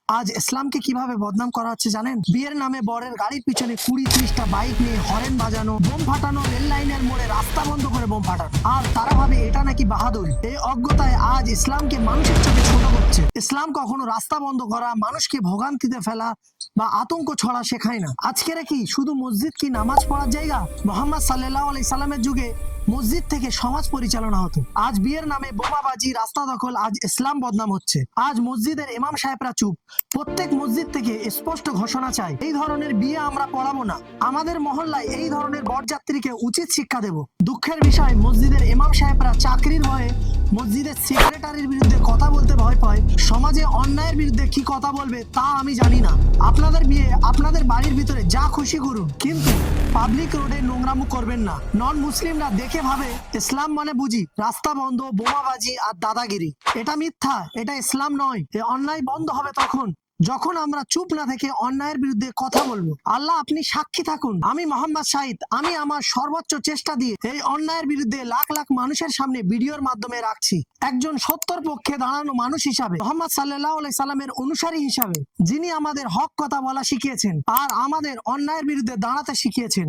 আজ ইসলামকে কিভাবে বদনাম করা হচ্ছে জানেন? বিয়ের নামে বরের গাড়ির পিছনে 20-30টা বাইক নিয়ে হরেন বাজানো, বোম ফাটানো, রেল লাইনের মোড়ে রাস্তা বন্ধ করে বোম ফাটানো, আর তারা ভাবে এটা নাকি বাহাদুরি। এই অজ্ঞতায় আজ ইসলামকে মানুষের চোখে ছোট করছে। ইসলাম কখনো রাস্তা বন্ধ করা, মানুষকে ভোগান্তিতে ফেলা বা আতঙ্ক ছড়া শেখায় না। আজকের কি শুধু মসজিদ কি নামাজ পড়ার জায়গা? মোহাম্মদ সাল্লাল্লাহু আলাইহি সাল্লামের যুগে মসজিদ থেকে সমাজ পরিচালনা হতো। আজ বিয়ের নামে বোমাবাজি, রাস্তা দখল, আজ ইসলাম বদনাম হচ্ছে। আজ মসজিদের ইমাম সাহেবরা চুপ। প্রত্যেক মসজিদ থেকে স্পষ্ট ঘোষণা চাই, এই ধরনের বিয়ে আমরা পড়াবো না। আমাদের মহল্লায় এই ধরনের বরযাত্রীকে উচিত শিক্ষা দেব। দুঃখের বিষয়, মসজিদের ইমাম সাহেবরা চাকরির ভয়ে মসজিদের সেক্রেটারির বিরুদ্ধে কথা বলতে ভয় পায়। সমাজে অন্যায়ের বিরুদ্ধে কি কথা বলবে তা আমি জানি না। আপনাদের বিয়ে আপনাদের বাড়ির ভিতরে যা খুশি করুন, কিন্তু পাবলিক রোডে নোংরামো করবেন না। নন মুসলিমরা দেখে ভাবে ইসলাম মানে বুঝি রাস্তা বন্ধ, বোমাবাজি আর দাদাগিরি। এটা মিথ্যা, এটা ইসলাম নয়। এই অন্যায় বন্ধ হবে তখন যখন আমরা চুপ না থেকে অন্যায়ের বিরুদ্ধে কথা বলবো। আল্লাহ আপনি সাক্ষী থাকুন, আমি মোহাম্মদ শাহিদ, আমি আমার সর্বোচ্চ চেষ্টা দিয়ে এই অন্যায়ের বিরুদ্ধে লাখ লাখ মানুষের সামনে ভিডিওর মাধ্যমে রাখছি। একজন সত্যর পক্ষে দাঁড়ানো মানুষ হিসাবে, মোহাম্মদ সাল্লাল্লাহু আলাইহি সাল্লামের অনুসারী হিসাবে, যিনি আমাদের হক কথা বলা শিখিয়েছেন আর আমাদের অন্যায়ের বিরুদ্ধে দাঁড়াতে শিখিয়েছেন।